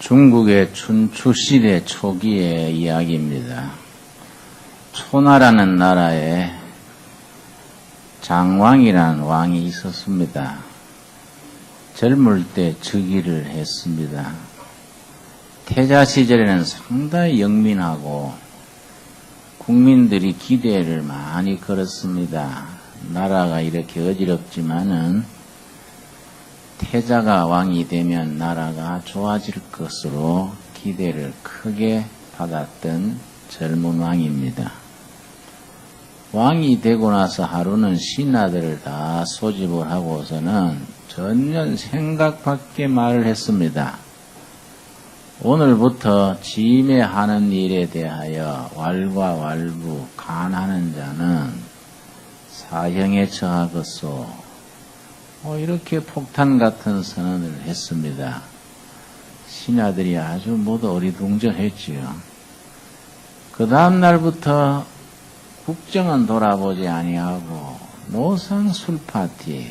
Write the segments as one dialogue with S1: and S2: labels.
S1: 중국의 춘추시대 초기의 이야기입니다. 초나라는 나라에 장왕이라는 왕이 있었습니다. 젊을 때 즉위를 했습니다. 태자 시절에는 상당히 영민하고 국민들이 기대를 많이 걸었습니다. 나라가 이렇게 어지럽지만은 태자가 왕이 되면 나라가 좋아질 것으로 기대를 크게 받았던 젊은 왕입니다. 왕이 되고 나서 하루는 신하들을 다 소집을 하고서는 전혀 생각 밖의 말을 했습니다. 오늘부터 지매하는 일에 대하여 왈가왈부 간하는 자는 사형에 처하겠소. 이렇게 폭탄 같은 선언을 했습니다. 신하들이 아주 모두 어리둥절했지요. 그 다음 날부터 국정은 돌아보지 아니하고 노상 술 파티,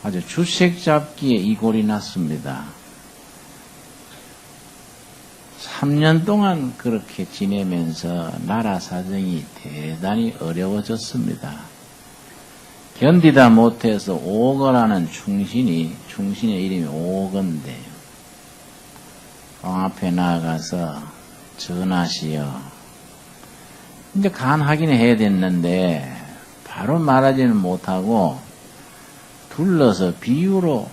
S1: 아주 주색 잡기에 이골이 났습니다. 3년 동안 그렇게 지내면서 나라 사정이 대단히 어려워졌습니다. 견디다 못해서 오거라는 충신의 이름이 오건데요. 왕 앞에 나아가서 전하시오. 이제 간 확인을 해야 됐는데 바로 말하지는 못하고 둘러서 비유로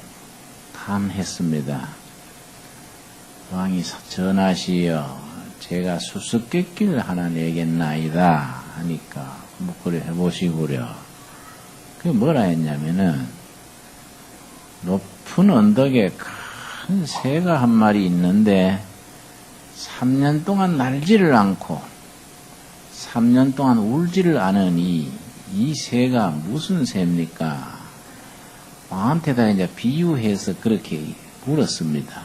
S1: 간했습니다. 왕이 전하시오. 제가 수수께끼를 하나 내겠나이다 하니까 뭐 그래 해보시구려. 그게 뭐라 했냐면은 높은 언덕에 큰 새가 한 마리 있는데 3년 동안 날지를 않고 3년 동안 울지를 않으니 이 새가 무슨 새입니까? 왕한테다 이제 비유해서 그렇게 물었습니다.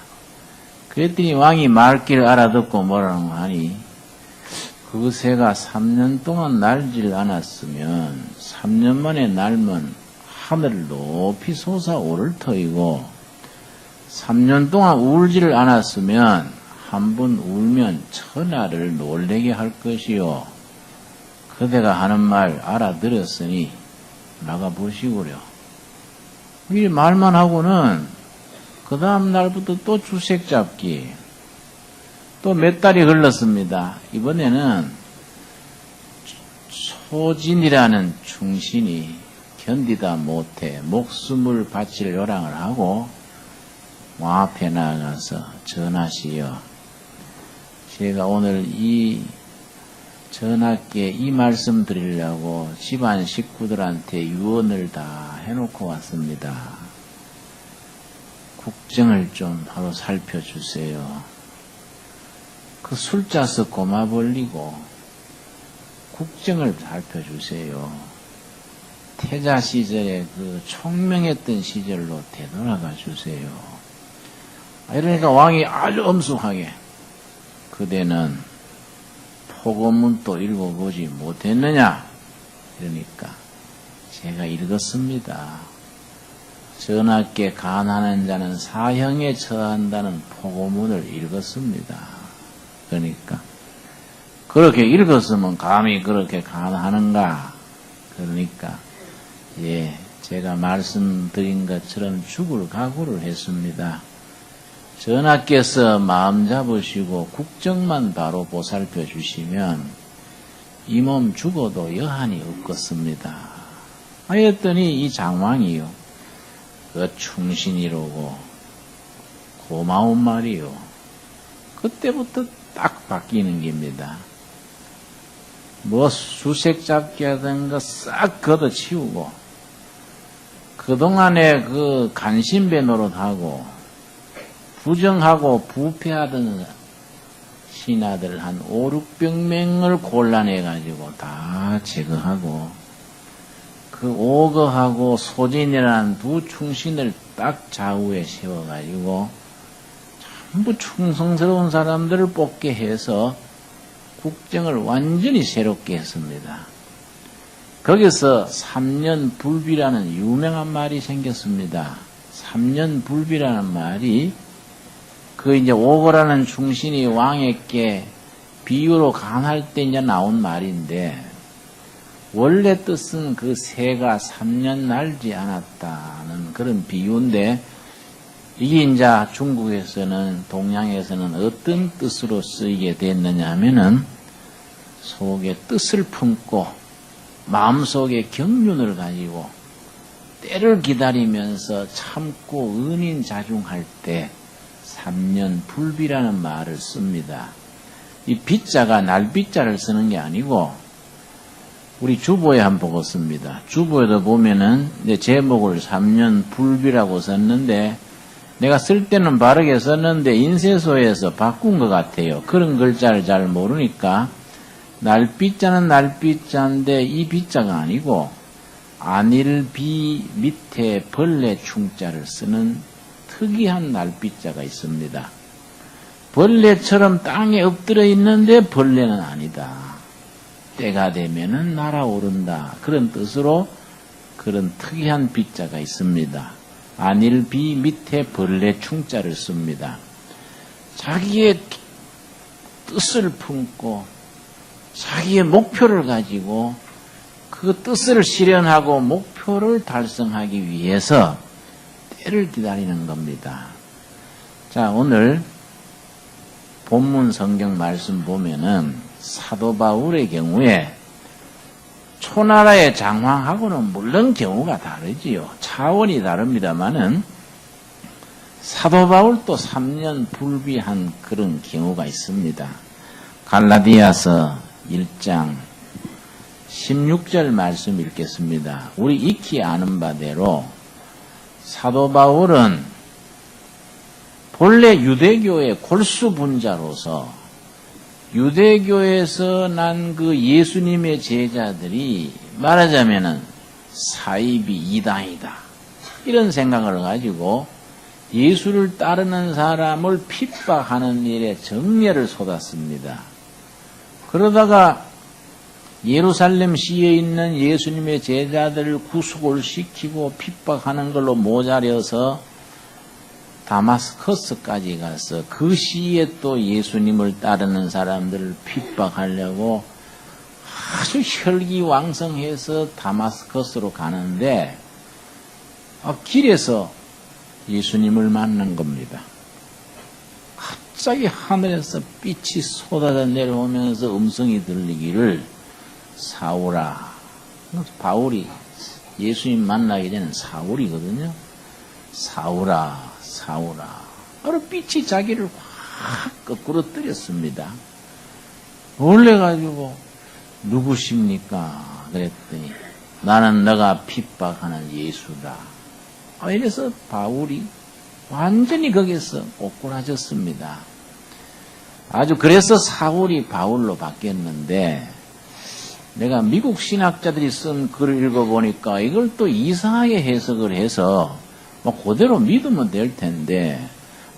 S1: 그랬더니 왕이 말귀를 알아듣고 뭐라고 하니 그 새가 3년 동안 날질 않았으면 3년 만에 날면 하늘을 높이 솟아오를 터이고 3년 동안 울지를 않았으면 한 번 울면 천하를 놀래게 할 것이요. 그대가 하는 말 알아들었으니 나가보시구려. 이 말만 하고는 그 다음 날부터 또 주색 잡기. 또 몇 달이 흘렀습니다. 이번에는 소진이라는 충신이 견디다 못해 목숨을 바칠 요랑을 하고 왕 앞에 나가서 전하시오. 제가 오늘 이 전하께 이 말씀 드리려고 집안 식구들한테 유언을 다 해놓고 왔습니다. 국정을 좀 바로 살펴주세요. 그 술자서 고마 벌리고 국정을 살펴주세요. 태자 시절에 그 총명했던 시절로 되돌아가 주세요. 이러니까 왕이 아주 엄숙하게 그대는 포고문도 읽어보지 못했느냐? 이러니까 제가 읽었습니다. 전하께 간하는 자는 사형에 처한다는 포고문을 읽었습니다. 그러니까 그렇게 읽었으면 감히 그렇게 간하는가? 그러니까 제가 말씀드린 것처럼 죽을 각오를 했습니다. 전하께서 마음 잡으시고 국정만 바로 보살펴 주시면 이 몸 죽어도 여한이 없겠습니다. 하였더니 이 장왕이요, 그 충신이로고 고마운 말이요. 그때부터 딱 바뀌는 겁니다. 뭐 수색 잡기 하던가 싹 걷어치우고 그동안에 그 간신배 노릇하고 부정하고 부패하던 신하들 한 5, 600명을 골라내가지고 다 제거하고 그 오거하고 소진이라는 두 충신을 딱 좌우에 세워가지고 전부 충성스러운 사람들을 뽑게 해서 국정을 완전히 새롭게 했습니다. 거기서 3년 불비라는 유명한 말이 생겼습니다. 3년 불비라는 말이 그 이제 오고라는 충신이 왕에게 비유로 간할 때 이제 나온 말인데, 원래 뜻은 그 새가 3년 날지 않았다는 그런 비유인데, 이게 이제 중국에서는, 동양에서는 어떤 뜻으로 쓰이게 됐느냐 하면은, 속에 뜻을 품고, 마음속에 경륜을 가지고, 때를 기다리면서 참고 은인자중할 때, 3년 불비라는 말을 씁니다. 이 비자가 날비자를 쓰는 게 아니고, 우리 주보에 한번 보겠습니다. 주보에도 보면은, 이제 제목을 3년 불비라고 썼는데, 내가 쓸 때는 바르게 썼는데, 인쇄소에서 바꾼 것 같아요. 그런 글자를 잘 모르니까, 날비자는 날비자인데, 이 비자가 아니고, 안일비 밑에 벌레 충자를 쓰는 특이한 날비자가 있습니다. 벌레처럼 땅에 엎드려 있는데 벌레는 아니다. 때가 되면은 날아오른다. 그런 뜻으로 그런 특이한 비자가 있습니다. 안일비 밑에 벌레 충자를 씁니다. 자기의 뜻을 품고 자기의 목표를 가지고 그 뜻을 실현하고 목표를 달성하기 위해서 때를 기다리는 겁니다. 자, 오늘 본문 성경 말씀 보면은 사도 바울의 경우에 초나라의 장황하고는 물론 경우가 다르지요. 차원이 다릅니다만은 사도 바울도 3년 불비한 그런 경우가 있습니다. 갈라디아서 1장 16절 말씀 읽겠습니다. 우리 익히 아는 바대로 사도 바울은 본래 유대교의 골수분자로서 유대교에서 난 그 예수님의 제자들이 말하자면은 사이비 이단이다. 이런 생각을 가지고 예수를 따르는 사람을 핍박하는 일에 정열을 쏟았습니다. 그러다가 예루살렘 시에 있는 예수님의 제자들을 구속을 시키고 핍박하는 걸로 모자려서 다마스커스까지 가서 그 시에 또 예수님을 따르는 사람들을 핍박하려고 아주 혈기왕성해서 다마스커스로 가는데 길에서 예수님을 만난 겁니다. 갑자기 하늘에서 빛이 쏟아져 내려오면서 음성이 들리기를 사울아, 바울이 예수님 만나기 전에는 사울이거든요. 사울아, 사울아. 바로 빛이 자기를 확 거꾸로 때렸습니다. 놀래가지고 누구십니까? 그랬더니 나는 너가 핍박하는 예수다. 이래서 바울이 완전히 거기서 꼬꾸라졌습니다. 아주 그래서 사울이 바울로 바뀌었는데 내가 미국 신학자들이 쓴 글을 읽어보니까 이걸 또 이상하게 해석을 해서 그대로 믿으면 될 텐데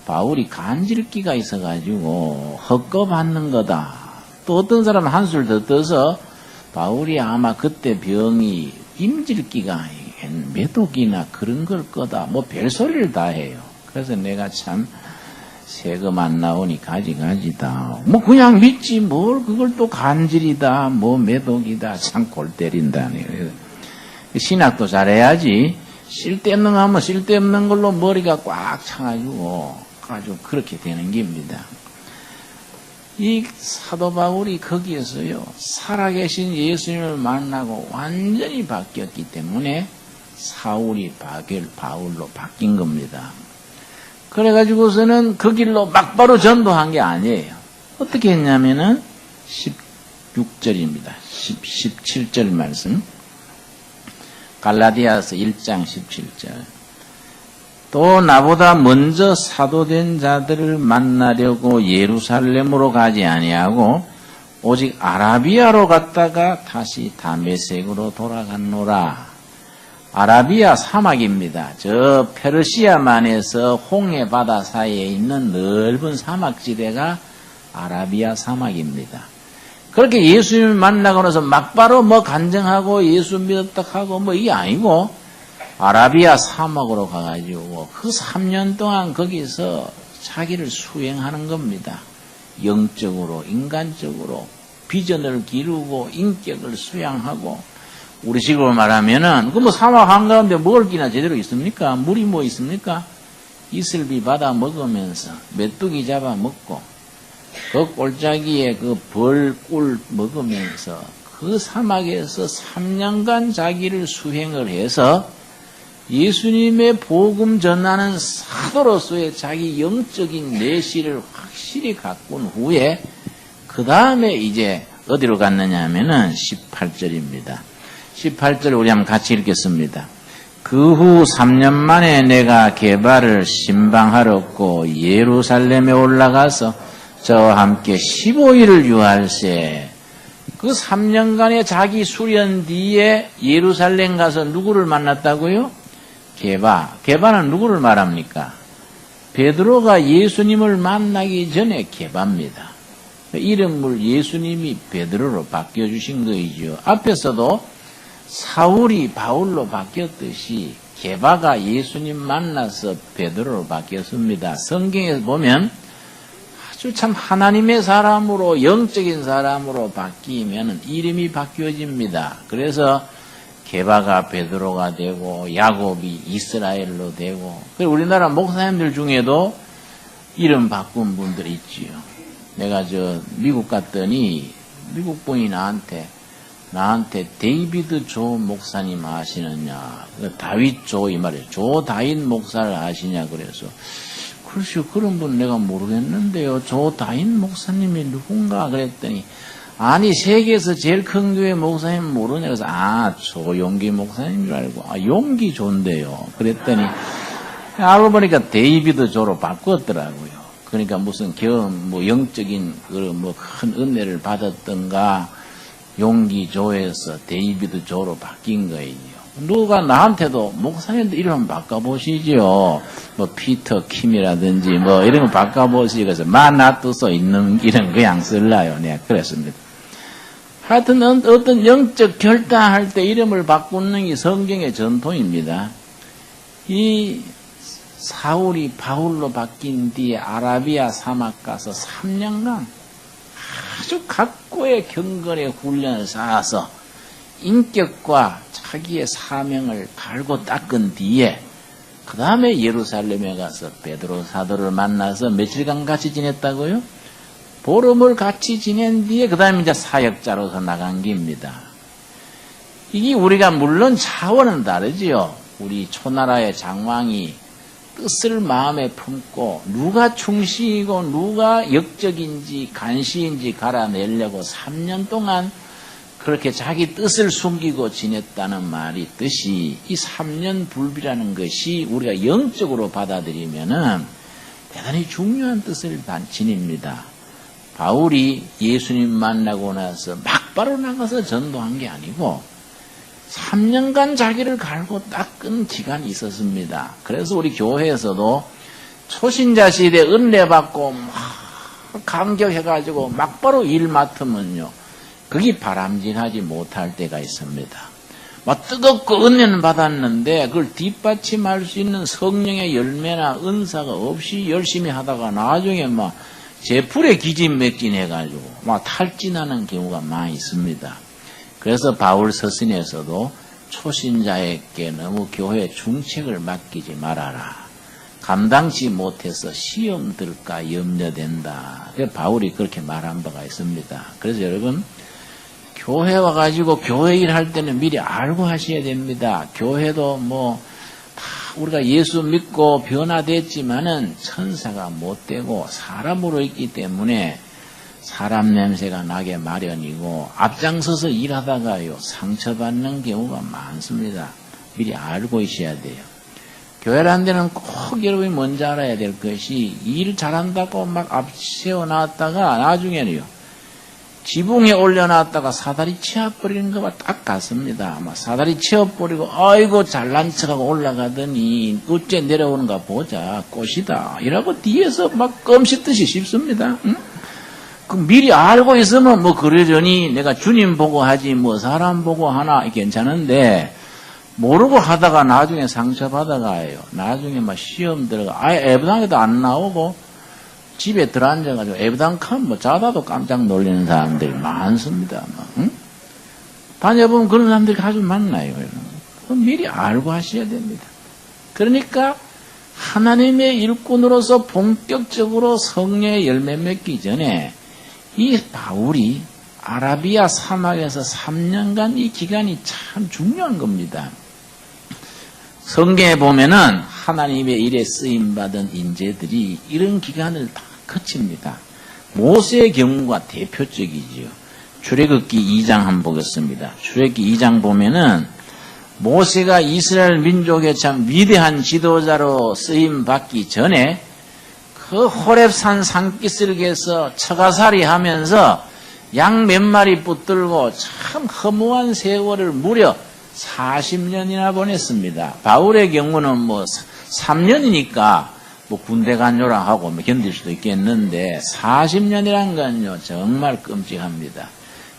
S1: 바울이 간질기가 있어가지고 헛거받는 거다. 또 어떤 사람은 한술 더 떠서 바울이 아마 그때 병이 임질기가 매독이나 그런 걸 거다. 별소리를 다 해요. 그래서 내가 참 세금 안 나오니 가지가지다. 그냥 믿지 뭘 그걸 또 간질이다. 매독이다. 참 골 때린다. 신학도 잘해야지. 쓸데없는 거 하면 쓸데없는 걸로 머리가 꽉 차가지고 아주 그렇게 되는 겁니다. 이 사도 바울이 거기에서요 살아계신 예수님을 만나고 완전히 바뀌었기 때문에 사울이 바울로 바뀐 겁니다. 그래가지고서는 그 길로 막바로 전도한 게 아니에요. 어떻게 했냐면은 16절입니다. 17절 말씀. 갈라디아서 1장 17절. 또 나보다 먼저 사도된 자들을 만나려고 예루살렘으로 가지 아니하고 오직 아라비아로 갔다가 다시 다메섹으로 돌아갔노라. 아라비아 사막입니다. 저 페르시아만에서 홍해 바다 사이에 있는 넓은 사막지대가 아라비아 사막입니다. 그렇게 예수님을 만나고 나서 막바로 간증하고 예수 믿었다 하고 이게 아니고 아라비아 사막으로 가가지고 그 3년 동안 거기서 자기를 수행하는 겁니다. 영적으로, 인간적으로 비전을 기르고 인격을 수양하고, 우리식으로 말하면은 그 뭐 사막 한가운데 먹을 기나 제대로 있습니까? 물이 뭐 있습니까? 이슬비 받아 먹으면서 메뚜기 잡아 먹고 그 꼴짜기에 그 벌꿀 먹으면서 그 사막에서 3년간 자기를 수행을 해서 예수님의 복음 전하는 사도로서의 자기 영적인 내실을 확실히 가꾼 후에 그 다음에 이제 어디로 갔느냐 하면은 18절입니다. 18절 우리 한번 같이 읽겠습니다. 그 후 3년 만에 내가 게바를 신방하였고 예루살렘에 올라가서 저와 함께 15일을 유할세. 그 3년간의 자기 수련 뒤에 예루살렘 가서 누구를 만났다고요? 게바. 게바는 누구를 말합니까? 베드로가 예수님을 만나기 전에 게바입니다. 이름을 예수님이 베드로로 바뀌어주신 거이죠. 앞에서도 사울이 바울로 바뀌었듯이 게바가 예수님 만나서 베드로로 바뀌었습니다. 성경에서 보면 아주 참 하나님의 사람으로, 영적인 사람으로 바뀌면 이름이 바뀌어집니다. 그래서 게바가 베드로가 되고 야곱이 이스라엘로 되고, 우리나라 목사님들 중에도 이름 바꾼 분들이 있지요. 내가 미국 갔더니 미국 분이 나한테 데이비드 조 목사님 아시느냐, 다윗 조 이 말이에요. 조 다윗 목사를 아시냐 그래서, 글쎄요 그런 분 내가 모르겠는데요. 조 다윗 목사님이 누군가 그랬더니, 아니 세계에서 제일 큰 교회 목사님 모르냐 그래서, 조용기 목사님인 줄 알고, 용기 조인데요. 그랬더니 알고 보니까 데이비드 조로 바꿨더라고요. 그러니까 무슨 영적인 큰 은혜를 받았던가 용기조에서 데이비드 조로 바뀐 거예요. 누가 나한테도 목사님들 이름 바꿔보시죠. 피터 킴이라든지 이런 거 바꿔보시죠. 그래서 마나투소 있는 이름 그냥 쓸라요. 내가 그랬습니다. 하여튼 어떤 영적 결단할 때 이름을 바꾸는 게 성경의 전통입니다. 이 사울이 바울로 바뀐 뒤에 아라비아 사막 가서 3년간 아주 각고의 경건의 훈련을 쌓아서 인격과 자기의 사명을 갈고 닦은 뒤에 그 다음에 예루살렘에 가서 베드로 사도를 만나서 며칠간 같이 지냈다고요? 보름을 같이 지낸 뒤에 그 다음에 이제 사역자로서 나간 겁니다. 이게 우리가 물론 차원은 다르지요. 우리 초나라의 장왕이 뜻을 마음에 품고 누가 충신이고 누가 역적인지 간시인지 갈아내려고 3년 동안 그렇게 자기 뜻을 숨기고 지냈다는 말이 있듯이 이 3년 불비라는 것이 우리가 영적으로 받아들이면은 대단히 중요한 뜻을 지닙니다. 바울이 예수님 만나고 나서 막바로 나가서 전도한 게 아니고 3년간 자기를 갈고 닦은 기간이 있었습니다. 그래서 우리 교회에서도 초신자 시대에 은혜 받고 막 감격해가지고 막바로 일 맡으면요, 그게 바람직하지 못할 때가 있습니다. 막 뜨겁고 은혜는 받았는데 그걸 뒷받침할 수 있는 성령의 열매나 은사가 없이 열심히 하다가 나중에 막 제풀에 기진맥진해가지고 막 탈진하는 경우가 많이 있습니다. 그래서 바울 서신에서도 초신자에게 너무 교회 중책을 맡기지 말아라. 감당치 못해서 시험 들까 염려된다. 바울이 그렇게 말한 바가 있습니다. 그래서 여러분, 교회 와가지고 교회 일할 때는 미리 알고 하셔야 됩니다. 교회도 다 우리가 예수 믿고 변화됐지만은 천사가 못 되고 사람으로 있기 때문에 사람 냄새가 나게 마련이고 앞장서서 일하다가요 상처받는 경우가 많습니다. 미리 알고 있어야 돼요. 교회라는 데는 꼭 여러분이 먼저 알아야 될 것이, 일 잘한다고 막 앞세워 놨다가 나중에는요 지붕에 올려놨다가 사다리 치워버리는 거와 딱 같습니다. 막 사다리 치워버리고 아이고 잘난 척하고 올라가더니 어째 내려오는가 보자, 꽃이다 이라고 뒤에서 막 껌 씹듯이 씹습니다. 응? 그 미리 알고 있으면 그러려니 내가 주님 보고 하지 사람 보고 하나 괜찮은데, 모르고 하다가 나중에 상처받아가요. 나중에 막 시험 들어가 아예 애부당에도 안 나오고 집에 들어앉아가지고 애부당칸 뭐 자다도 깜짝 놀라는 사람들이 많습니다. 응? 다녀보면 그런 사람들이 자주 만나요. 미리 알고 하셔야 됩니다. 그러니까 하나님의 일꾼으로서 본격적으로 성령의 열매 맺기 전에 이 바울이 아라비아 사막에서 3년간 이 기간이 참 중요한 겁니다. 성경에 보면은 하나님의 일에 쓰임받은 인재들이 이런 기간을 다 거칩니다. 모세의 경우가 대표적이지요. 출애굽기 2장 한번 보겠습니다. 출애굽기 2장 보면은 모세가 이스라엘 민족의 참 위대한 지도자로 쓰임받기 전에 그 호렙산 산기슭에서 처가살이 하면서 양 몇 마리 붙들고 참 허무한 세월을 무려 40년이나 보냈습니다. 바울의 경우는 뭐 3년이니까 뭐 군대 간요라 하고 뭐 견딜 수도 있겠는데 40년이란 건요 정말 끔찍합니다.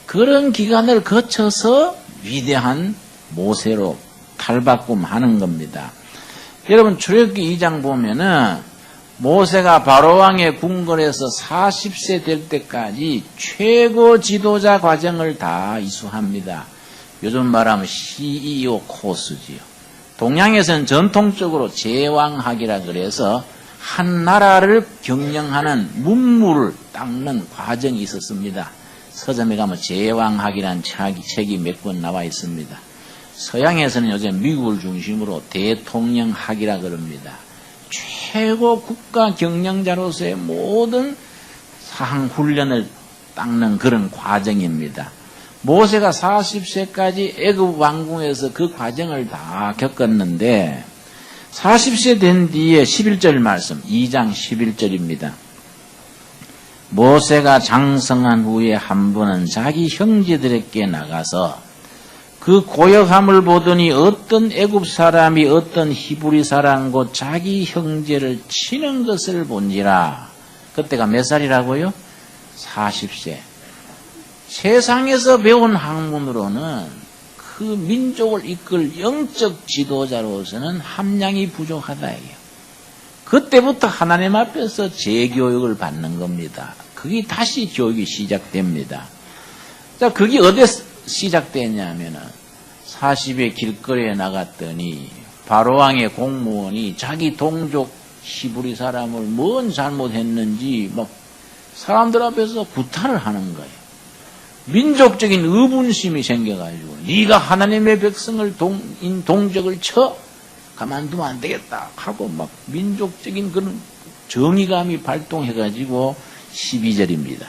S1: 그런 기간을 거쳐서 위대한 모세로 탈바꿈하는 겁니다. 여러분 출애굽기 2장 보면은 모세가 바로왕의 궁궐에서 40세 될 때까지 최고 지도자 과정을 다 이수합니다. 요즘 말하면 CEO 코스지요. 동양에서는 전통적으로 제왕학이라 그래서 한 나라를 경영하는 문무를 닦는 과정이 있었습니다. 서점에 가면 제왕학이라는 책이 몇 권 나와 있습니다. 서양에서는 요즘 미국을 중심으로 대통령학이라 그럽니다. 최고 국가 경영자로서의 모든 사항 훈련을 닦는 그런 과정입니다. 모세가 40세까지 애굽 왕궁에서 그 과정을 다 겪었는데 40세 된 뒤에 11절 말씀 2장 11절입니다. 모세가 장성한 후에 한 번은 자기 형제들에게 나가서 그 고역함을 보더니 어떤 애굽 사람이 어떤 히브리 사람 곧 자기 형제를 치는 것을 본지라. 그때가 몇 살이라고요? 40세. 세상에서 배운 학문으로는 그 민족을 이끌 영적 지도자로서는 함량이 부족하다. 그때부터 하나님 앞에서 재교육을 받는 겁니다. 그게 다시 교육이 시작됩니다. 자, 그게 어디서 시작됐냐면은 40의 길거리에 나갔더니 바로왕의 공무원이 자기 동족 히브리 사람을 뭔 잘못했는지 막 사람들 앞에서 구타를 하는 거예요. 민족적인 의분심이 생겨가지고 네가 하나님의 백성을 동족을 쳐 가만두면 안 되겠다 하고 막 민족적인 그런 정의감이 발동해가지고 12절입니다.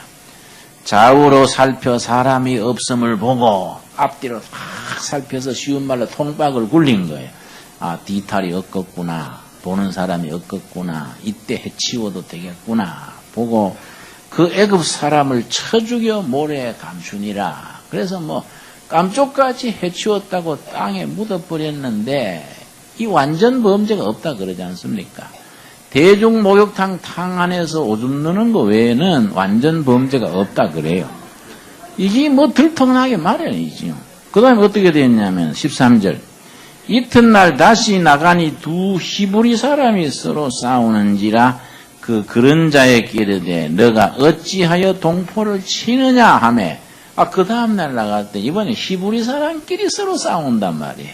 S1: 좌우로 살펴 사람이 없음을 보고 앞뒤로 막 살펴서 쉬운 말로 통박을 굴린 거예요. 아, 뒤탈이 없겠구나. 보는 사람이 없겠구나. 이때 해치워도 되겠구나. 보고 그 애굽 사람을 쳐 죽여 모래에 감추니라. 그래서 뭐 깜쪽같이 해치웠다고 땅에 묻어버렸는데 이 완전 범죄가 없다 그러지 않습니까? 대중 목욕탕 탕 안에서 오줌 누는 거 외에는 완전 범죄가 없다 그래요. 이게 뭐 들통나게 마련이지요. 그 다음에 어떻게 되었냐면 13절 이튿날 다시 나가니 두 히브리 사람이 서로 싸우는지라 그런 자에게 이르되 너가 어찌하여 동포를 치느냐 하며 그 다음날 나갈 때 이번에 히브리 사람끼리 서로 싸운단 말이에요.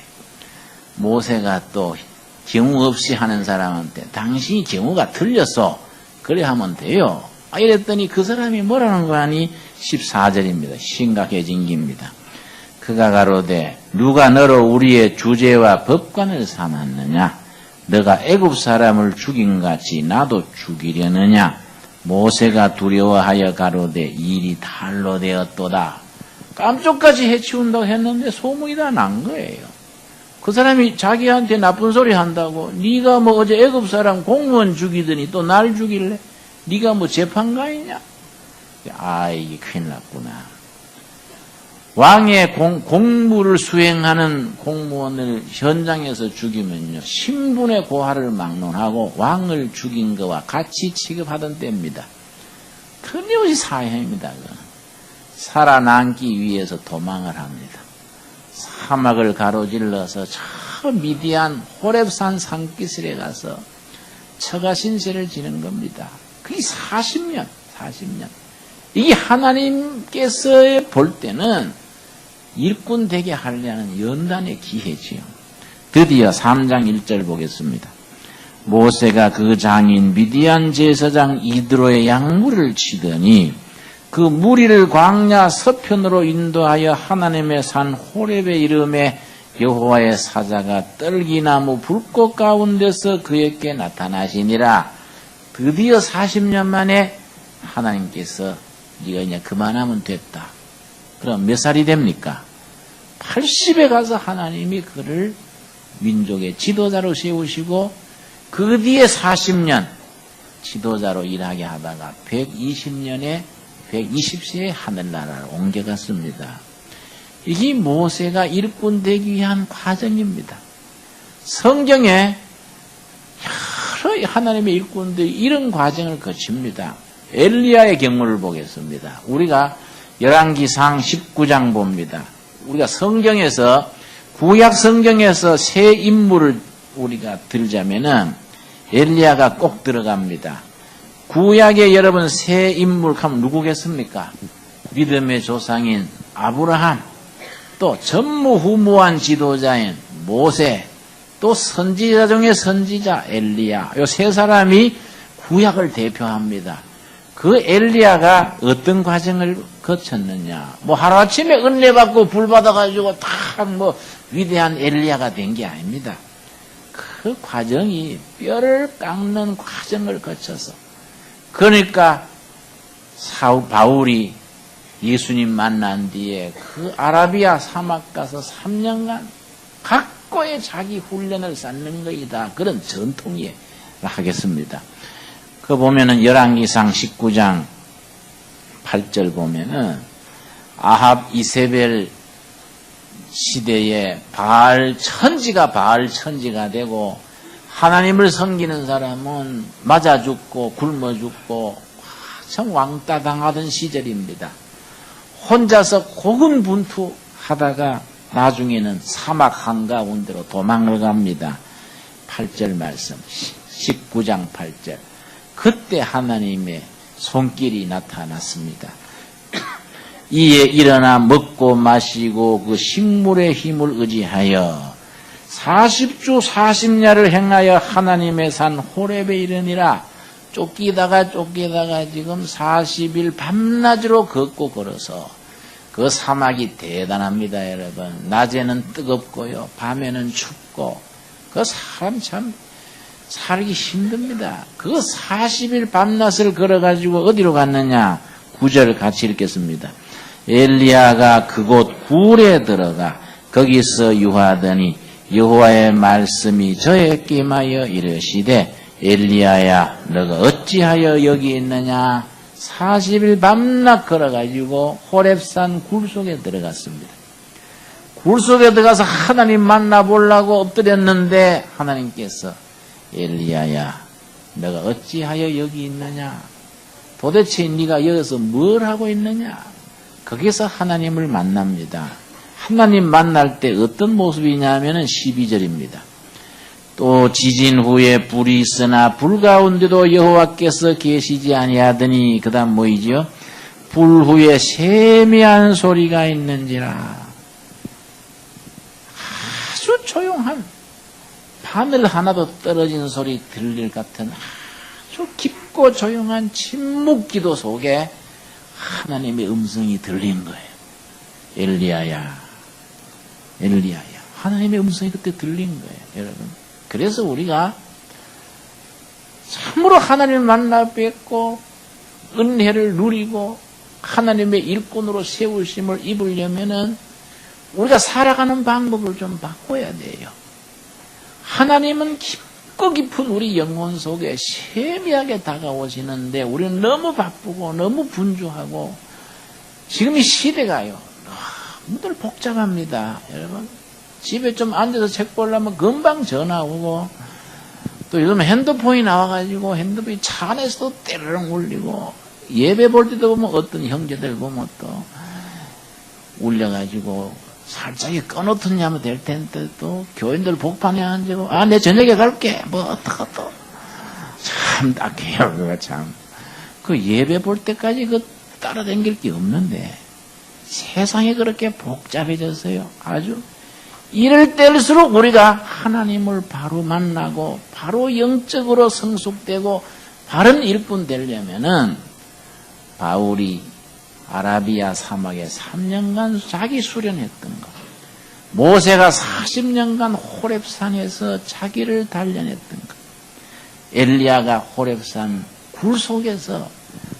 S1: 모세가 또 경우 없이 하는 사람한테 당신이 경우가 틀렸어. 그래 하면 돼요. 이랬더니 그 사람이 뭐라는 거 아니? 14절입니다. 심각해진 겁니다. 그가 가로되 누가 너로 우리의 주제와 법관을 삼았느냐? 너가 애굽 사람을 죽인같이 나도 죽이려느냐? 모세가 두려워하여 가로되 일이 달로 되었도다. 깜짝까지 해치운다고 했는데 소문이 다 난 거예요. 그 사람이 자기한테 나쁜 소리 한다고 네가 뭐 어제 애굽 사람 공무원 죽이더니 또 날 죽일래? 네가 뭐 재판관이냐? 이게 큰일 났구나. 왕의 공무를 수행하는 공무원을 현장에서 죽이면요 신분의 고하를 막론하고 왕을 죽인 것과 같이 취급하던 때입니다. 틀림없이 사형입니다. 살아남기 위해서 도망을 합니다. 사막을 가로질러서 저 미디안 호렙산 산기슭에 가서 처가 신세를 지는 겁니다. 그게 40년. 이게 하나님께서 볼 때는 일꾼 되게 하려는 연단의 기회지요. 드디어 3장 1절 보겠습니다. 모세가 그 장인 미디안 제사장 이드로의 양무리를 치더니 그 무리를 광야 서편으로 인도하여 하나님의 산 호렙에 이름에 여호와의 사자가 떨기나무 불꽃 가운데서 그에게 나타나시니라. 드디어 40년 만에 하나님께서 네가 이제 그만하면 됐다. 그럼 몇 살이 됩니까? 80에 가서 하나님이 그를 민족의 지도자로 세우시고 그 뒤에 40년 지도자로 일하게 하다가 120세에 하늘나라를 옮겨갔습니다. 이게 모세가 일꾼 되기 위한 과정입니다. 성경에 여러 하나님의 일꾼들이 이런 과정을 거칩니다. 엘리야의 경우를 보겠습니다. 우리가 열왕기상 19장 봅니다. 우리가 성경에서 구약 성경에서 새 인물을 우리가 들자면은 엘리야가 꼭 들어갑니다. 구약에 여러분 새 인물 하면 누구겠습니까? 믿음의 조상인 아브라함, 또 전무후무한 지도자인 모세, 또 선지자 중에 선지자 엘리야, 이 세 사람이 구약을 대표합니다. 그 엘리야가 어떤 과정을 거쳤느냐? 뭐 하루아침에 은혜 받고 불 받아가지고 딱 뭐 위대한 엘리야가 된 게 아닙니다. 그 과정이 뼈를 깎는 과정을 거쳐서, 그러니까 바울이 예수님 만난 뒤에 그 아라비아 사막 가서 3년간 각고의 자기 훈련을 쌓는 것이다. 그런 전통이라 하겠습니다. 그 보면은 열왕기상 19장 8절 보면은 아합 이세벨 시대에 바알 천지가 되고 하나님을 섬기는 사람은 맞아 죽고 굶어 죽고 참 왕따 당하던 시절입니다. 혼자서 고군분투하다가 나중에는 사막 한가운데로 도망을 갑니다. 8절 말씀 19장 8절 그때 하나님의 손길이 나타났습니다. 이에 일어나 먹고 마시고 그 식물의 힘을 의지하여 40주 40야를 행하여 하나님의 산 호렙에 이르니라. 쫓기다가 지금 40일 밤낮으로 걷고 걸어서 그 사막이 대단합니다, 여러분. 낮에는 뜨겁고요, 밤에는 춥고 그 사람 참 살기 힘듭니다. 그 40일 밤낮을 걸어가지고 어디로 갔느냐? 9절 같이 읽겠습니다. 엘리야가 그곳 굴에 들어가 거기서 유하더니 여호와의 말씀이 저에게 임하여 이르시되 엘리야야 너가 어찌하여 여기 있느냐? 40일 밤낮 걸어가지고 호렙산 굴 속에 들어갔습니다. 굴 속에 들어가서 하나님 만나보려고 엎드렸는데 하나님께서 엘리야야 너가 어찌하여 여기 있느냐? 도대체 네가 여기서 뭘 하고 있느냐? 거기서 하나님을 만납니다. 하나님 만날 때 어떤 모습이냐면은 12절입니다. 또 지진 후에 불이 있으나 불 가운데도 여호와께서 계시지 아니하더니 그 다음 뭐이지요? 불 후에 세미한 소리가 있는지라. 아주 조용한 바늘 하나도 떨어진 소리 들릴 같은 아주 깊고 조용한 침묵 기도 속에 하나님의 음성이 들린 거예요. 엘리야야. 하나님의 음성이 그때 들린 거예요, 여러분. 그래서 우리가 참으로 하나님을 만나 뵙고 은혜를 누리고 하나님의 일꾼으로 세우심을 입으려면은 우리가 살아가는 방법을 좀 바꿔야 돼요. 하나님은 깊고 깊은 우리 영혼 속에 세미하게 다가오시는데 우리는 너무 바쁘고 너무 분주하고 지금 이 시대가요 너무들 복잡합니다. 여러분 집에 좀 앉아서 책 보려면 금방 전화 오고 또 요즘 핸드폰이 나와가지고 핸드폰이 차 안에서도 때르릉 울리고 예배 볼 때도 보면 어떤 형제들 보면 또 울려가지고 살짝 꺼놓든지 하면 될 텐데 또 교인들 복판에 앉고 내 저녁에 갈게 뭐 어떡하 또 참 딱해요. 그거 참 그 예배 볼 때까지 그 따라다닐 게 없는데 세상이 그렇게 복잡해졌어요. 아주 이럴 때일수록 우리가 하나님을 바로 만나고 바로 영적으로 성숙되고 바른 일꾼 되려면은 바울이 아라비아 사막에 3년간 자기 수련했던 것, 모세가 40년간 호렙산에서 자기를 단련했던 것, 엘리야가 호렙산 굴 속에서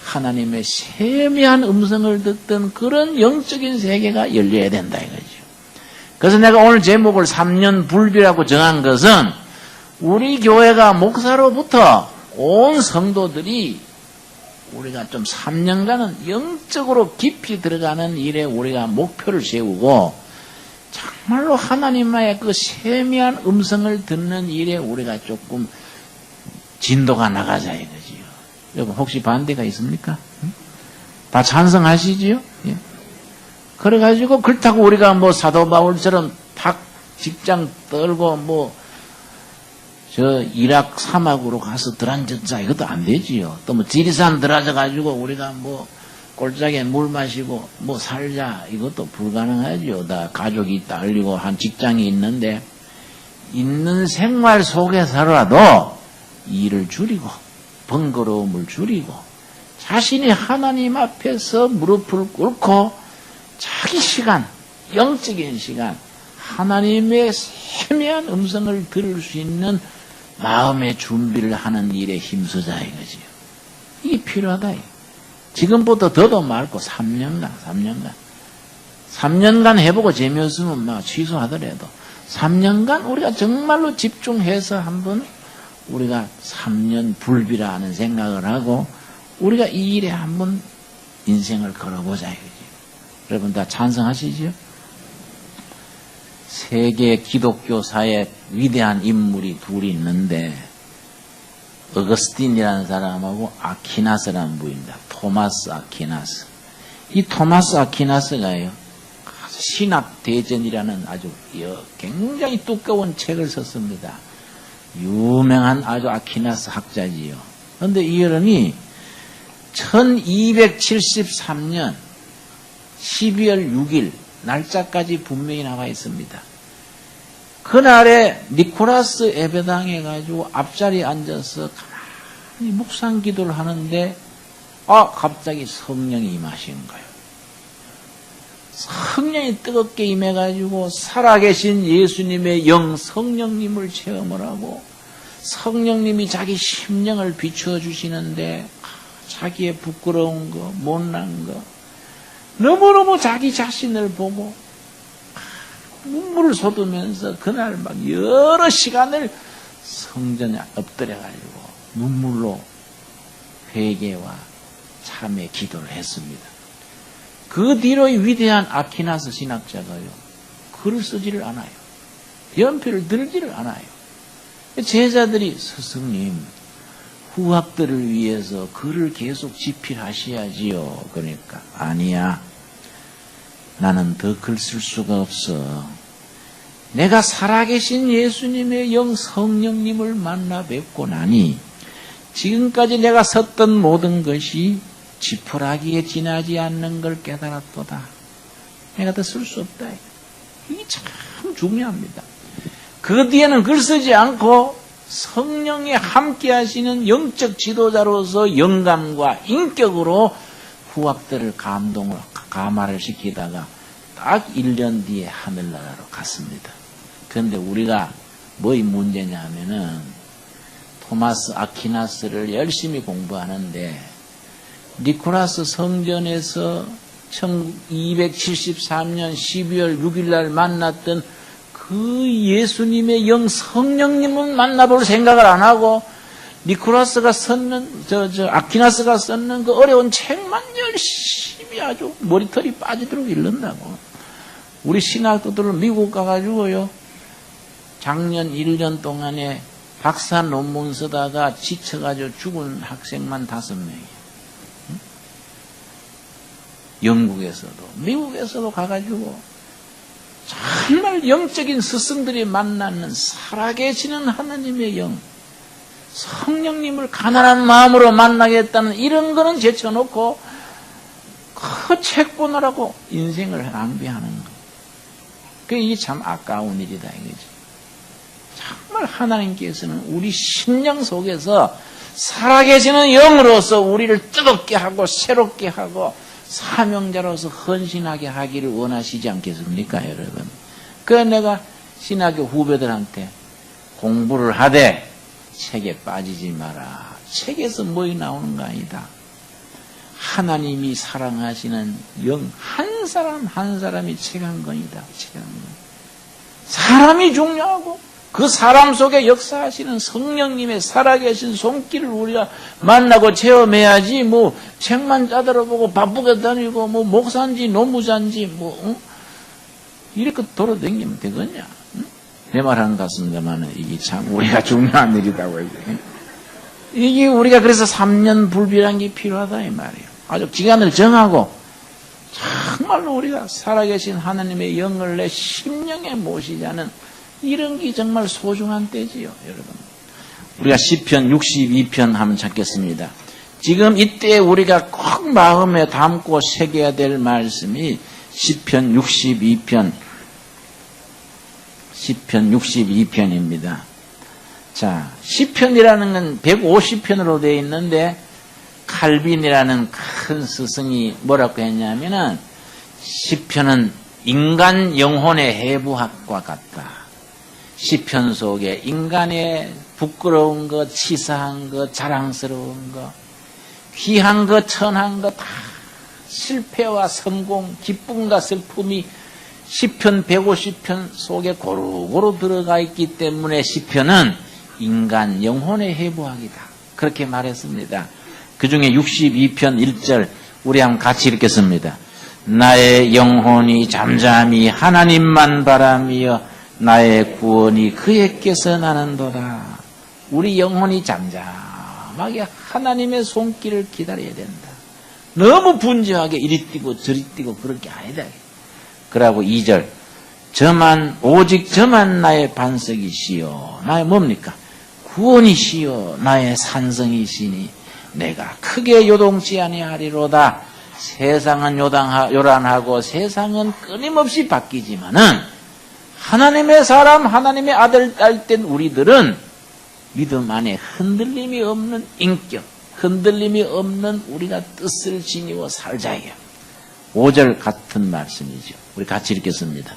S1: 하나님의 세미한 음성을 듣던 그런 영적인 세계가 열려야 된다 이거죠. 그래서 내가 오늘 제목을 3년 불비라고 정한 것은 우리 교회가 목사로부터 온 성도들이 우리가 좀 3년간은 영적으로 깊이 들어가는 일에 우리가 목표를 세우고 정말로 하나님의 그 세미한 음성을 듣는 일에 우리가 조금 진도가 나가자 이거지요. 여러분 혹시 반대가 있습니까? 다 찬성하시지요? 예. 그래가지고 그렇다고 우리가 뭐 사도 바울처럼 탁 직장 떨고 저 이락 사막으로 가서 들앉았자 이것도 안 되지요. 또 뭐 지리산 들어가가지고 우리가 꼴짝에 물 마시고 살자 이것도 불가능하지요. 다 가족이 딸리고 한 직장이 있는데 있는 생활 속에서라도 일을 줄이고 번거로움을 줄이고 자신이 하나님 앞에서 무릎을 꿇고 자기 시간, 영적인 시간, 하나님의 세미한 음성을 들을 수 있는 마음의 준비를 하는 일에 힘쓰자 이거지요. 이게 필요하다. 지금부터 더도 말고 3년간 해보고 재미없으면 취소하더라도 3년간 우리가 정말로 집중해서 한번 우리가 3년 불비라 하는 생각을 하고 우리가 이 일에 한번 인생을 걸어보자 이거지. 여러분 다 찬성하시죠? 세계 기독교사의 위대한 인물이 둘이 있는데 어거스틴이라는 사람하고 아퀴나스라는 분입니다. 토마스 아퀴나스. 이 토마스 아퀴나스가요. 신학대전이라는 아주 굉장히 두꺼운 책을 썼습니다. 유명한 아주 아퀴나스 학자지요. 그런데 이 여름이 1273년 12월 6일 날짜까지 분명히 나와 있습니다. 그날에 니코라스 예배당에 가지고 앞자리에 앉아서 가만히 묵상 기도를 하는데 갑자기 성령이 임하신 거예요. 성령이 뜨겁게 임해가지고 살아계신 예수님의 영 성령님을 체험을 하고 성령님이 자기 심령을 비추어 주시는데 자기의 부끄러운 거, 못난 거 너무너무 자기 자신을 보고 눈물을 쏟으면서 그날 여러 시간을 성전에 엎드려가지고 눈물로 회개와 참회 기도를 했습니다. 그 뒤로 이 위대한 아퀴나스 신학자가요. 글을 쓰지를 않아요. 연필을 들지를 않아요. 제자들이 스승님 후학들을 위해서 글을 계속 집필하셔야지요. 그러니까 아니야. 나는 더 글 쓸 수가 없어. 내가 살아계신 예수님의 영 성령님을 만나 뵙고 나니 지금까지 내가 썼던 모든 것이 지푸라기에 지나지 않는 걸 깨달았도다. 내가 더 쓸 수 없다. 이게 참 중요합니다. 그 뒤에는 글 쓰지 않고 성령이 함께 하시는 영적 지도자로서 영감과 인격으로 후학들을 감화를 시키다가 딱 1년 뒤에 하늘나라로 갔습니다. 그런데 우리가 뭐의 문제냐 하면은 토마스 아퀴나스를 열심히 공부하는데 니코라스 성전에서 1273년 12월 6일 날 만났던 그 예수님의 영 성령님은 만나볼 생각을 안 하고 니코라스가 썼는 아퀴나스가 썼는 그 어려운 책만 열심히 아주 머리털이 빠지도록 읽는다고. 우리 신학도들은 미국 가가지고요. 작년 1년 동안에 박사 논문 쓰다가 지쳐가지고 죽은 학생만 5명이에요. 영국에서도 미국에서도 가가지고 정말 영적인 스승들이 만나는 살아계시는 하나님의 영 성령님을 가난한 마음으로 만나겠다는 이런 거는 제쳐놓고 그 책 보느라고 인생을 낭비하는 거. 그게 참 아까운 일이다 이거지. 정말 하나님께서는 우리 심령 속에서 살아계시는 영으로서 우리를 뜨겁게 하고 새롭게 하고 사명자로서 헌신하게 하기를 원하시지 않겠습니까, 여러분? 그래서 내가 신학교 후배들한테 공부를 하되 책에 빠지지 마라. 책에서 뭐이 나오는 거 아니다. 하나님이 사랑하시는 영 한 사람 한 사람이 책 한 권이다. 책 한 권. 사람이 중요하고 그 사람 속에 역사하시는 성령님의 살아계신 손길을 우리가 만나고 체험해야지 뭐 책만 짜들어보고 바쁘게 다니고 뭐 목사인지 노무자인지 뭐 이렇게 돌아다니면 되겠냐. 내 말하는 것 같습니다만 이게 참 우리가 중요한 일이라고 해요. 이게 우리가 그래서 3년 불비라는 게 필요하다 이 말이에요. 아주 기간을 정하고 정말로 우리가 살아계신 하나님의 영을 내 심령에 모시자는 이런 게 정말 소중한 때지요, 여러분. 우리가 시편 62편 한번 찾겠습니다. 지금 이때 우리가 꼭 마음에 담고 새겨야 될 말씀이 시편 62편입니다. 자, 시편이라는 건 150편으로 되어 있는데 칼빈이라는 큰 스승이 뭐라고 했냐면은 시편은 인간 영혼의 해부학과 같다. 시편 속에 인간의 부끄러운 것, 치사한 것, 자랑스러운 것, 귀한 것, 천한 것 다 실패와 성공, 기쁨과 슬픔이 시편 150편 속에 고루고루 들어가 있기 때문에 시편은 인간 영혼의 해부학이다. 그렇게 말했습니다. 그 중에 62편 1절 우리 한번 같이 읽겠습니다. 나의 영혼이 잠잠히 하나님만 바라며 나의 구원이 그에게서 나는도다. 우리 영혼이 잠잠하게 하나님의 손길을 기다려야 된다. 너무 분주하게 이리 뛰고 저리 뛰고 그럴 게 아니다. 그러고 2절 오직 저만 나의 반석이시요. 나의 뭡니까? 구원이시요. 나의 산성이시니 내가 크게 요동치 아니하리로다. 세상은 요란하고 세상은 끊임없이 바뀌지만은 하나님의 사람, 하나님의 아들, 딸 된 우리들은 믿음 안에 흔들림이 없는 인격, 흔들림이 없는 우리가 뜻을 지니고 살자예요. 5절 같은 말씀이죠. 우리 같이 읽겠습니다.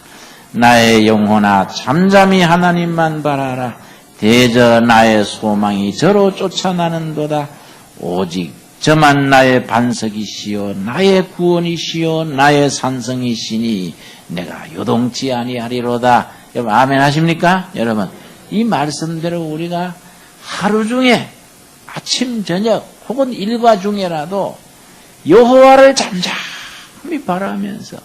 S1: 나의 영혼아 잠잠히 하나님만 바라라. 대저 나의 소망이 저로 쫓아나는도다. 오직 저만 나의 반석이시요 나의 구원이시요 나의 산성이시니 내가 요동치 아니하리로다. 여러분 아멘 하십니까? 여러분 이 말씀대로 우리가 하루 중에 아침 저녁 혹은 일과 중에라도 여호와를 잠잠히 바라면서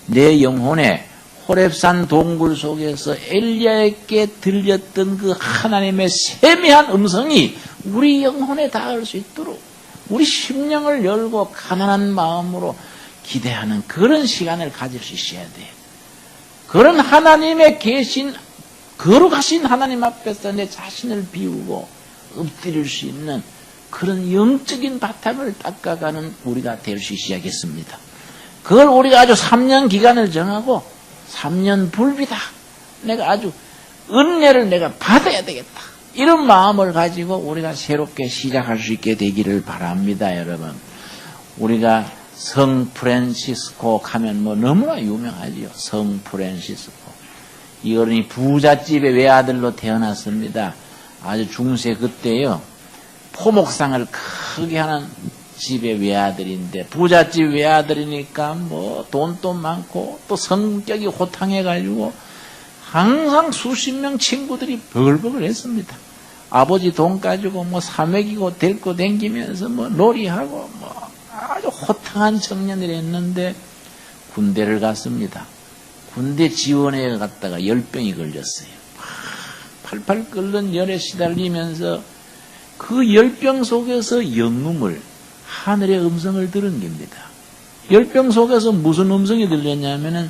S1: 내 영혼에 호렙산 동굴 속에서 엘리야에게 들렸던 그 하나님의 세미한 음성이 우리 영혼에 닿을 수 있도록 우리 심령을 열고 가난한 마음으로 기대하는 그런 시간을 가질 수 있어야 돼요. 그런 하나님의 계신 거룩하신 하나님 앞에서 내 자신을 비우고 엎드릴 수 있는 그런 영적인 바탕을 닦아가는 우리가 될 수 있어야겠습니다. 그걸 우리가 아주 3년 기간을 정하고 3년 불비다. 내가 아주 은혜를 내가 받아야 되겠다. 이런 마음을 가지고 우리가 새롭게 시작할 수 있게 되기를 바랍니다, 여러분. 우리가 성 프란시스코 하면 뭐 너무나 유명하지요. 성 프란시스코. 이 어른이 부잣집의 외아들로 태어났습니다. 아주 중세 그때요. 포목상을 크게 하는 집의 외아들인데 부잣집 외아들이니까 뭐 돈도 많고 또 성격이 호탕해가지고 항상 수십 명 친구들이 버글버글 했습니다. 아버지 돈 가지고 뭐 사먹이고 데리고 댕기면서 뭐 놀이하고 뭐 아주 호탕한 청년들이 했는데 군대를 갔습니다. 군대 지원에 갔다가 열병이 걸렸어요. 팔팔 끓는 열에 시달리면서 그 열병 속에서 영음을 하늘의 음성을 들은 겁니다. 열병 속에서 무슨 음성이 들렸냐면은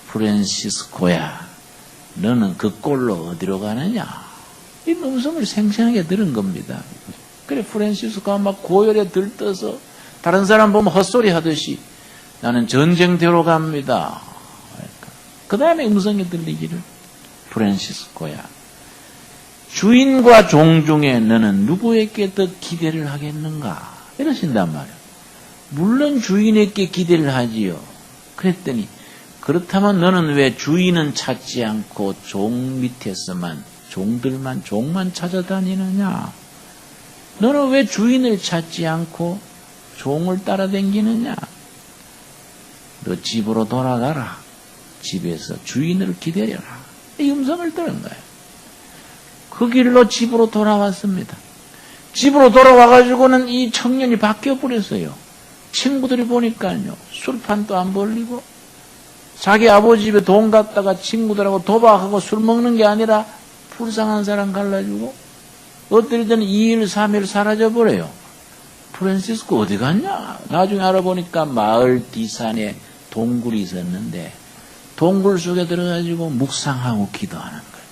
S1: 프란시스코야 너는 그 꼴로 어디로 가느냐 이 음성을 생생하게 들은 겁니다. 그래 프란시스코가 막 고열에 들떠서 다른 사람 보면 헛소리 하듯이 나는 전쟁터로 갑니다. 그 다음에 음성이 들리기를 프란시스코야, 주인과 종 중에 너는 누구에게 더 기대를 하겠는가? 이러신단 말이에요. 물론 주인에게 기대를 하지요. 그랬더니 그렇다면 너는 왜 주인은 찾지 않고 종 밑에서만 종만 찾아다니느냐? 너는 왜 주인을 찾지 않고 종을 따라다니느냐? 너 집으로 돌아가라. 집에서 주인을 기다려라. 이 음성을 들은 거예요. 그 길로 집으로 돌아왔습니다. 집으로 돌아와가지고는 이 청년이 바뀌어버렸어요. 친구들이 보니까요, 술판도 안 벌리고 자기 아버지 집에 돈 갖다가 친구들하고 도박하고 술 먹는 게 아니라 불쌍한 사람 갈라주고 어떨 때는 2일, 3일 사라져버려요. 프란시스코 어디 갔냐? 나중에 알아보니까 마을 뒷산에 동굴이 있었는데 동굴 속에 들어가지고 묵상하고 기도하는 거예요.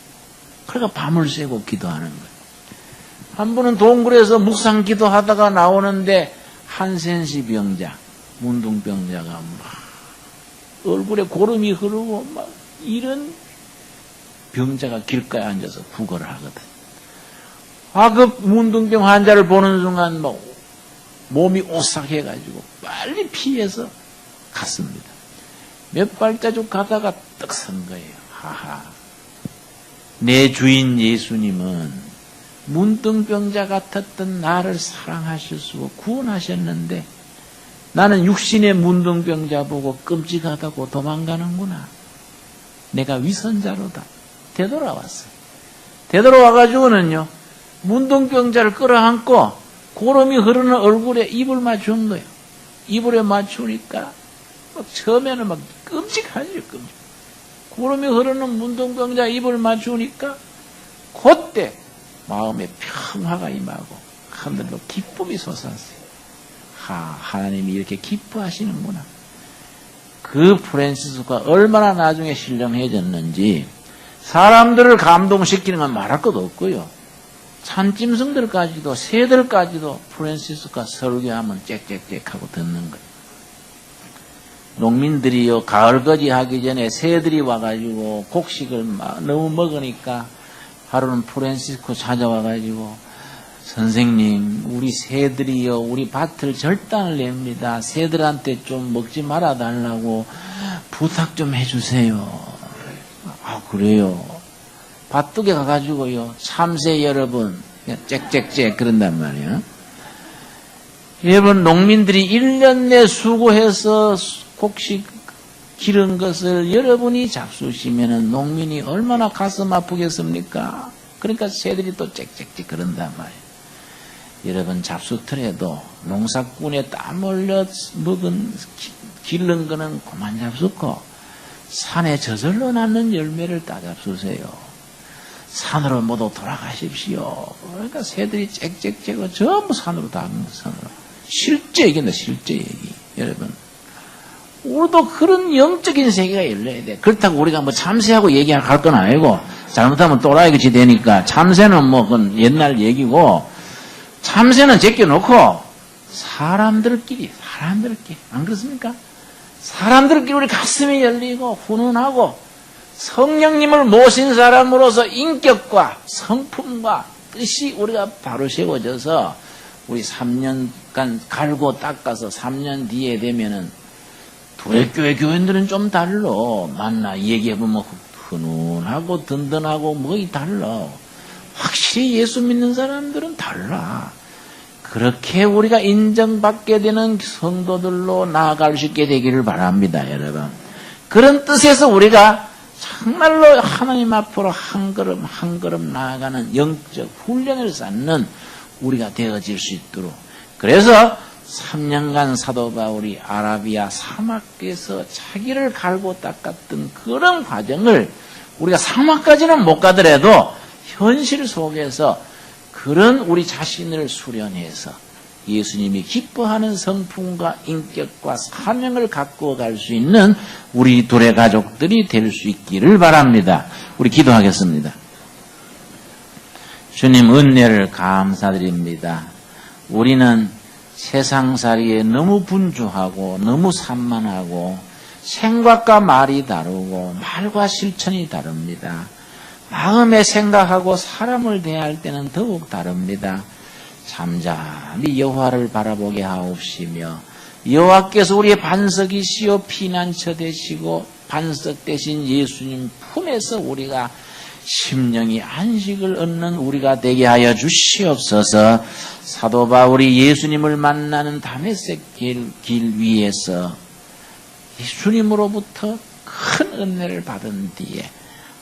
S1: 그러니까 밤을 새고 기도하는 거예요. 한 분은 동굴에서 묵상 기도하다가 나오는데 한센시 병자, 문둥병자가 막 얼굴에 고름이 흐르고 막 이런 병자가 길가에 앉아서 구걸을 하거든. 그 문둥병 환자를 보는 순간 막 몸이 오싹해가지고 빨리 피해서 갔습니다. 몇 발자국 가다가 떡 선 거예요. 하하. 내 주인 예수님은 문둥병자 같았던 나를 사랑하셨고 구원하셨는데 나는 육신의 문둥병자 보고 끔찍하다고 도망가는구나. 내가 위선자로다. 되돌아왔어. 되돌아와가지고는요, 문둥병자를 끌어안고 고름이 흐르는 얼굴에 입을 맞춘 거예요. 입을 맞추니까 처음에는 막 끔찍하죠. 끔찍. 고름이 흐르는 문둥병자 입을 맞추니까 그때 마음에 평화가 임하고 하늘로 기쁨이 솟았어요. 하나님이 이렇게 기뻐하시는구나. 그 프란시스코가 얼마나 나중에 신령해졌는지 사람들을 감동시키는 건 말할 것도 없고요. 산짐승들까지도 새들까지도 프란시스코가 설교하면 짹짹짹하고 듣는 거예요. 농민들이요, 가을거지 하기 전에 새들이 와가지고 곡식을 너무 먹으니까 하루는 프란시스코 찾아와가지고 선생님, 우리 새들이요, 우리 밭을 절단을 냅니다. 새들한테 좀 먹지 말아달라고 부탁 좀 해주세요. 그래요. 밭둑에 가가지고요, 참새 여러분, 짹짹짹 그런단 말이에요. 여러분, 농민들이 1년 내 수고해서 곡식 기른 것을 여러분이 잡수시면은 농민이 얼마나 가슴 아프겠습니까? 그러니까 새들이 또 짹짹짹 그런단 말이에요. 여러분, 잡수더라도 농사꾼에 땀 흘려 먹은 기른 거는 그만 잡수고 산에 저절로 낳는 열매를 따 잡수세요. 산으로 모두 돌아가십시오. 그러니까 새들이 짹짹짹 전부 산으로 다 산으로. 실제 얘기인데 실제 얘기. 여러분, 우리도 그런 영적인 세계가 열려야 돼. 그렇다고 우리가 뭐 참새하고 얘기할 건 아니고, 잘못하면 또라이같이 되니까, 참새는 뭐 그건 옛날 얘기고, 참새는 제껴놓고 사람들끼리 안 그렇습니까? 사람들끼리 우리 가슴이 열리고 훈훈하고 성령님을 모신 사람으로서 인격과 성품과 뜻이 우리가 바로 세워져서 우리 3년간 갈고 닦아서 3년 뒤에 되면은 도래교회 교인들은 좀 달라. 만나 얘기해보면 훈훈하고 든든하고 뭐이 달라. 확실히 예수 믿는 사람들은 달라. 그렇게 우리가 인정받게 되는 성도들로 나아갈 수 있게 되기를 바랍니다, 여러분. 그런 뜻에서 우리가 정말로 하나님 앞으로 한 걸음 한 걸음 나아가는 영적 훈련을 쌓는 우리가 되어질 수 있도록. 그래서 3년간 사도 바울이 아라비아 사막에서 자기를 갈고 닦았던 그런 과정을 우리가 사막까지는 못 가더라도 현실 속에서 그런 우리 자신을 수련해서 예수님이 기뻐하는 성품과 인격과 사명을 갖고 갈 수 있는 우리 둘의 가족들이 될 수 있기를 바랍니다. 우리 기도하겠습니다. 주님 은혜를 감사드립니다. 우리는 세상살이에 너무 분주하고 너무 산만하고 생각과 말이 다르고 말과 실천이 다릅니다. 마음에 생각하고 사람을 대할 때는 더욱 다릅니다. 잠잠히 여호와를 바라보게 하옵시며 여호와께서 우리의 반석이시요 피난처 되시고 반석 대신 예수님 품에서 우리가 심령이 안식을 얻는 우리가 되게 하여 주시옵소서. 사도 바울이 예수님을 만나는 다메섹 길 위에서 예수님으로부터 큰 은혜를 받은 뒤에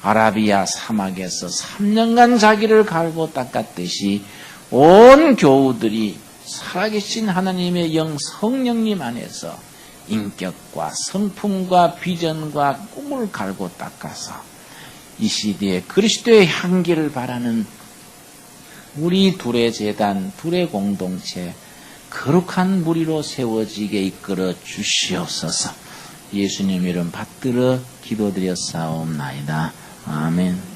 S1: 아라비아 사막에서 3년간 자기를 갈고 닦았듯이 온 교우들이 살아계신 하나님의 영 성령님 안에서 인격과 성품과 비전과 꿈을 갈고 닦아서 이 시대에 그리스도의 향기를 바라는 우리 둘의 재단, 둘의 공동체 거룩한 무리로 세워지게 이끌어 주시옵소서. 예수님 이름 받들어 기도드렸사옵나이다. 아멘.